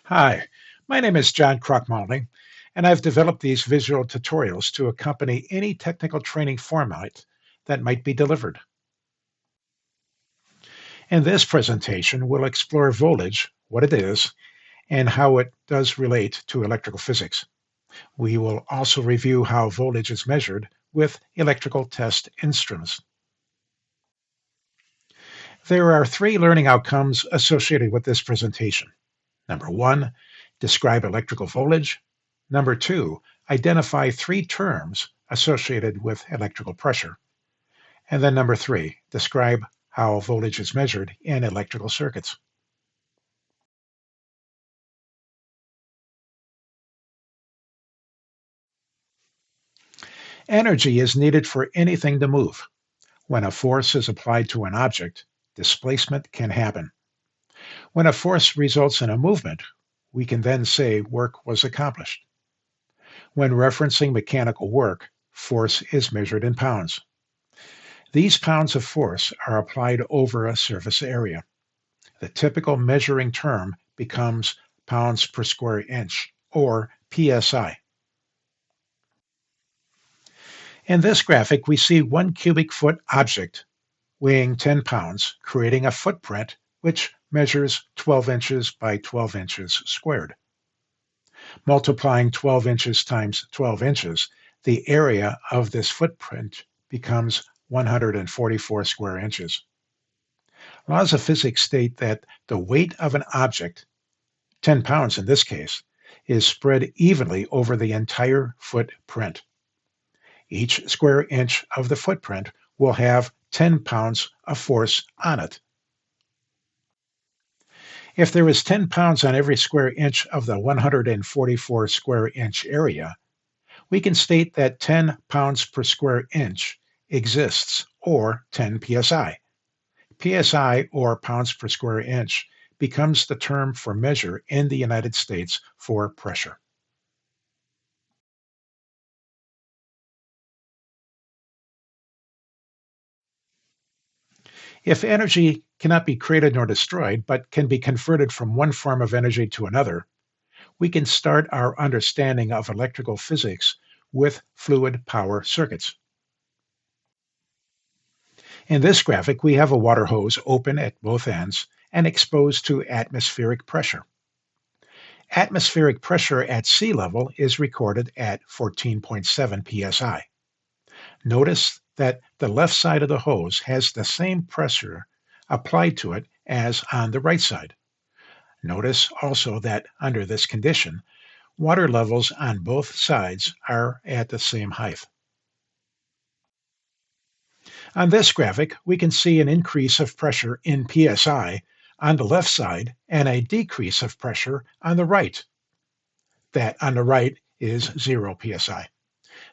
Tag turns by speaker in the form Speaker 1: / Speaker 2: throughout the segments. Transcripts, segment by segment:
Speaker 1: Hi, my name is John Krockmalny, and I've developed these visual tutorials to accompany any technical training format that might be delivered. In this presentation, we'll explore voltage, what it is, and how it does relate to electrical physics. We will also review how voltage is measured with electrical test instruments. There are three learning outcomes associated with this presentation. Number one, describe electrical voltage. Number two, identify three terms associated with electrical pressure. And then number three, describe how voltage is measured in electrical circuits. Energy is needed for anything to move. When a force is applied to an object, displacement can happen. When a force results in a movement, we can then say work was accomplished. When referencing mechanical work, force is measured in pounds. These pounds of force are applied over a surface area. The typical measuring term becomes pounds per square inch, or PSI. In this graphic, we see 1 cubic foot object weighing 10 pounds, creating a footprint which measures 12 inches by 12 inches squared. Multiplying 12 inches times 12 inches, the area of this footprint becomes 144 square inches. Laws of physics state that the weight of an object, 10 pounds in this case, is spread evenly over the entire footprint. Each square inch of the footprint will have 10 pounds of force on it. If there is 10 pounds on every square inch of the 144 square inch area, we can state that 10 pounds per square inch exists, or 10 psi. PSI, or pounds per square inch, becomes the term for measure in the United States for pressure. If energy cannot be created nor destroyed, but can be converted from one form of energy to another, we can start our understanding of electrical physics with fluid power circuits. In this graphic, we have a water hose open at both ends and exposed to atmospheric pressure. Atmospheric pressure at sea level is recorded at 14.7 psi. Notice that the left side of the hose has the same pressure applied to it as on the right side. Notice also that under this condition, water levels on both sides are at the same height. On this graphic, we can see an increase of pressure in psi on the left side and a decrease of pressure on the right. That on the right is 0 psi.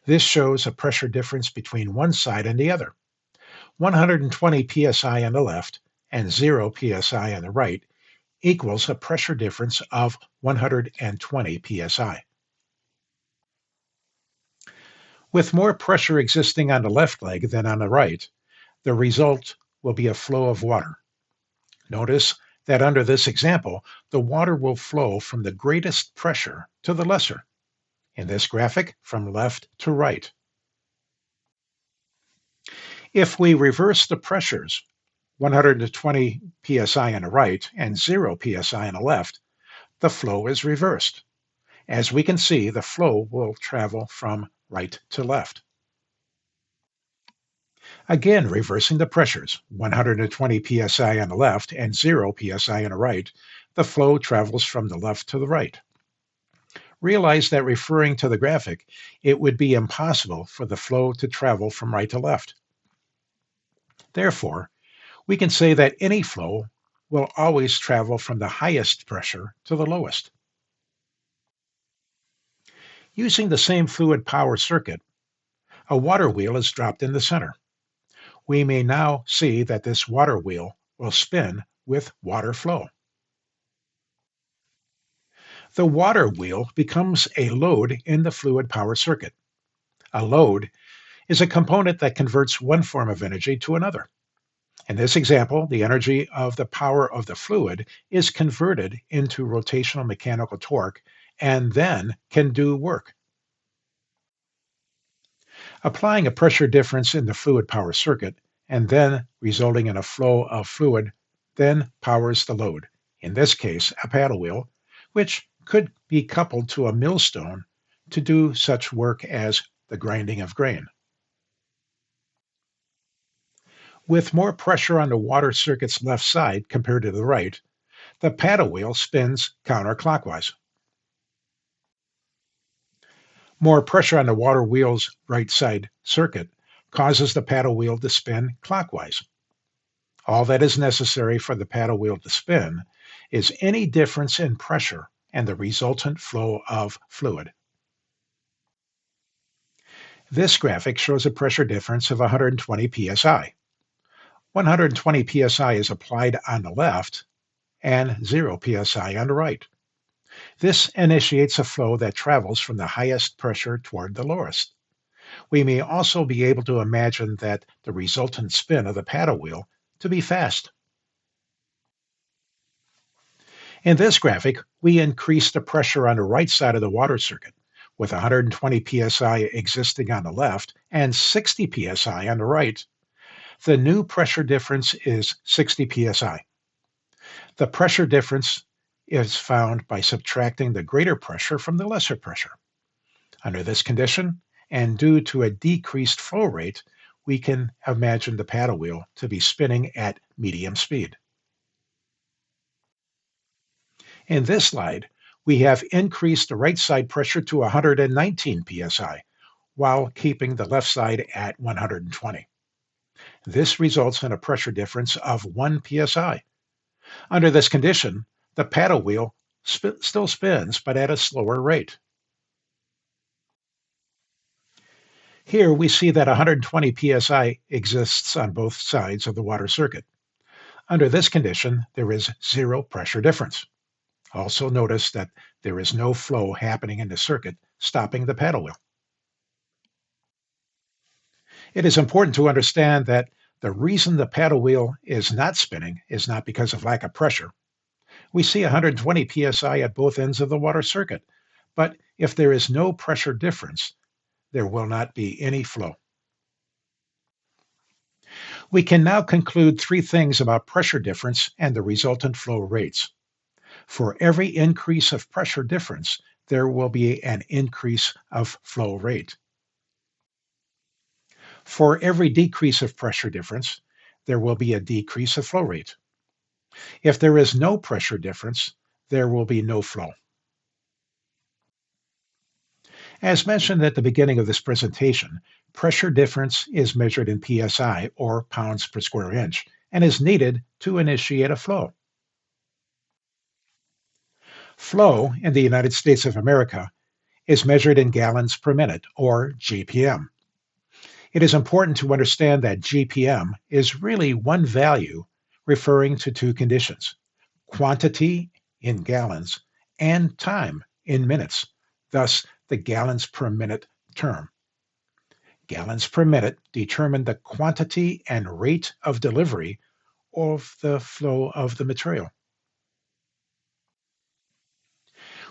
Speaker 1: This shows a pressure difference between one side and the other. 120 psi on the left and 0 psi on the right equals a pressure difference of 120 psi. With more pressure existing on the left leg than on the right, the result will be a flow of water. Notice that under this example, the water will flow from the greatest pressure to the lesser. In this graphic, from left to right. If we reverse the pressures, 120 psi on the right and 0 psi on the left, the flow is reversed. As we can see, the flow will travel from right to left. Again, reversing the pressures, 120 psi on the left and 0 psi on the right, the flow travels from the left to the right. Realize that referring to the graphic, it would be impossible for the flow to travel from right to left. Therefore, we can say that any flow will always travel from the highest pressure to the lowest. Using the same fluid power circuit, a water wheel is dropped in the center. We may now see that this water wheel will spin with water flow. The water wheel becomes a load in the fluid power circuit. A load is a component that converts one form of energy to another. In this example, the energy of the power of the fluid is converted into rotational mechanical torque and then can do work. Applying a pressure difference in the fluid power circuit and then resulting in a flow of fluid then powers the load, in this case a paddle wheel, which could be coupled to a millstone to do such work as the grinding of grain. With more pressure on the water circuit's left side compared to the right, the paddle wheel spins counterclockwise. More pressure on the water wheel's right side circuit causes the paddle wheel to spin clockwise. All that is necessary for the paddle wheel to spin is any difference in pressure and the resultant flow of fluid. This graphic shows a pressure difference of 120 psi. 120 psi is applied on the left and 0 psi on the right. This initiates a flow that travels from the highest pressure toward the lowest. We may also be able to imagine that the resultant spin of the paddle wheel to be fast. In this graphic, we increase the pressure on the right side of the water circuit, with 120 psi existing on the left and 60 psi on the right. The new pressure difference is 60 psi. The pressure difference is found by subtracting the greater pressure from the lesser pressure. Under this condition, and due to a decreased flow rate, we can imagine the paddle wheel to be spinning at medium speed. In this slide, we have increased the right side pressure to 119 psi, while keeping the left side at 120. This results in a pressure difference of 1 psi. Under this condition, the paddle wheel still spins, but at a slower rate. Here we see that 120 psi exists on both sides of the water circuit. Under this condition, there is 0 pressure difference. Also notice that there is no flow happening in the circuit, stopping the paddle wheel. It is important to understand that the reason the paddle wheel is not spinning is not because of lack of pressure. We see 120 psi at both ends of the water circuit, but if there is no pressure difference, there will not be any flow. We can now conclude 3 things about pressure difference and the resultant flow rates. For every increase of pressure difference, there will be an increase of flow rate. For every decrease of pressure difference, there will be a decrease of flow rate. If there is no pressure difference, there will be no flow. As mentioned at the beginning of this presentation, pressure difference is measured in psi, or pounds per square inch, and is needed to initiate a flow. Flow in the United States of America is measured in gallons per minute, or GPM. It is important to understand that GPM is really one value referring to 2 conditions: quantity in gallons and time in minutes, thus the gallons per minute term. Gallons per minute determine the quantity and rate of delivery of the flow of the material.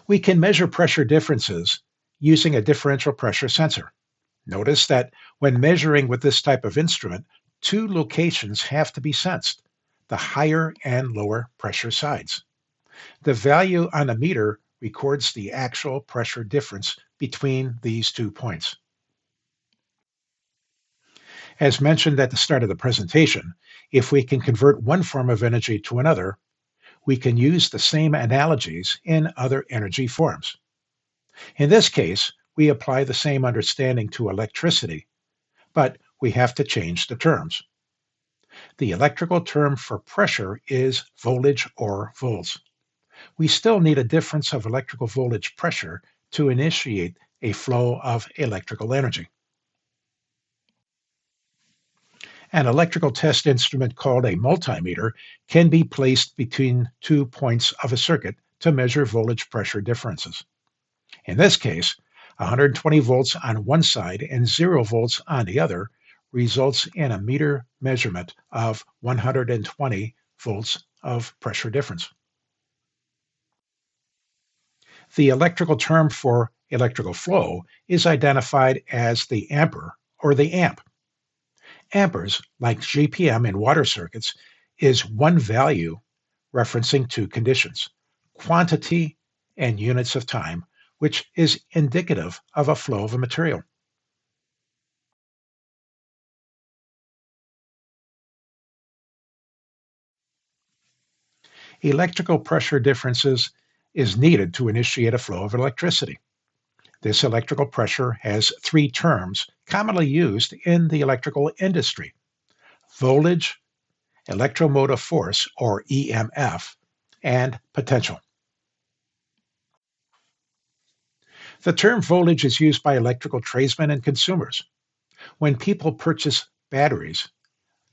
Speaker 1: We can measure pressure differences using a differential pressure sensor. Notice that when measuring with this type of instrument, 2 locations have to be sensed: the higher and lower pressure sides. The value on a meter records the actual pressure difference between these 2 points. As mentioned at the start of the presentation, if we can convert one form of energy to another, we can use the same analogies in other energy forms. In this case, we apply the same understanding to electricity, but we have to change the terms. The electrical term for pressure is voltage or volts. We still need a difference of electrical voltage pressure to initiate a flow of electrical energy. An electrical test instrument called a multimeter can be placed between 2 points of a circuit to measure voltage pressure differences. In this case, 120 volts on one side and 0 volts on the other results in a meter measurement of 120 volts of pressure difference. The electrical term for electrical flow is identified as the ampere or the amp. Amperes, like GPM in water circuits, is one value referencing two conditions, quantity and units of time, which is indicative of a flow of a material. Electrical pressure differences is needed to initiate a flow of electricity. This electrical pressure has three terms commonly used in the electrical industry: voltage, electromotive force, or EMF, and potential. The term voltage is used by electrical tradesmen and consumers. When people purchase batteries,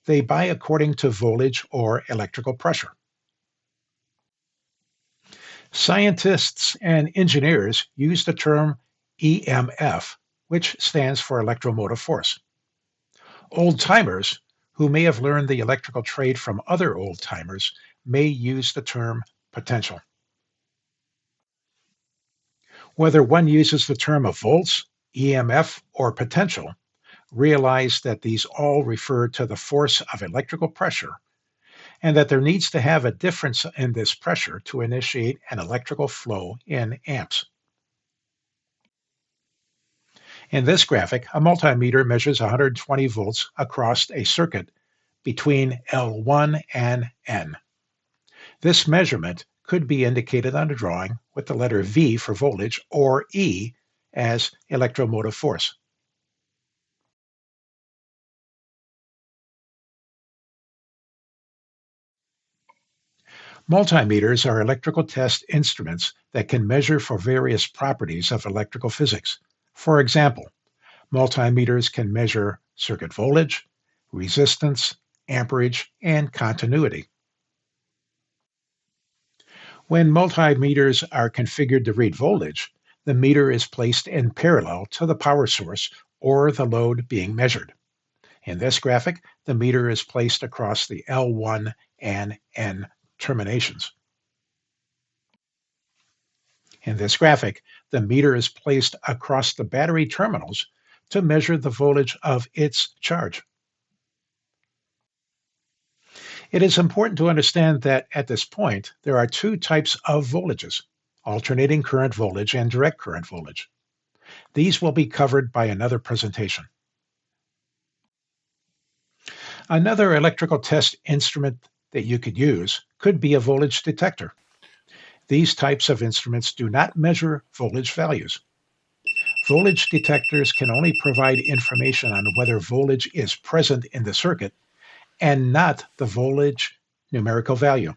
Speaker 1: they buy according to voltage or electrical pressure. Scientists and engineers use the term EMF, which stands for electromotive force. Old timers who may have learned the electrical trade from other old timers may use the term potential. Whether one uses the term of volts, EMF, or potential, realize that these all refer to the force of electrical pressure and that there needs to have a difference in this pressure to initiate an electrical flow in amps. In this graphic, a multimeter measures 120 volts across a circuit between L1 and N. This measurement could be indicated on a drawing with the letter V for voltage or E as electromotive force. Multimeters are electrical test instruments that can measure for various properties of electrical physics. For example, multimeters can measure circuit voltage, resistance, amperage, and continuity. When multimeters are configured to read voltage, the meter is placed in parallel to the power source or the load being measured. In this graphic, the meter is placed across the L1 and N terminations. In this graphic, the meter is placed across the battery terminals to measure the voltage of its charge. It is important to understand that at this point, there are two types of voltages: alternating current voltage and direct current voltage. These will be covered by another presentation. Another electrical test instrument that you could use could be a voltage detector. These types of instruments do not measure voltage values. Voltage detectors can only provide information on whether voltage is present in the circuit and not the voltage numerical value.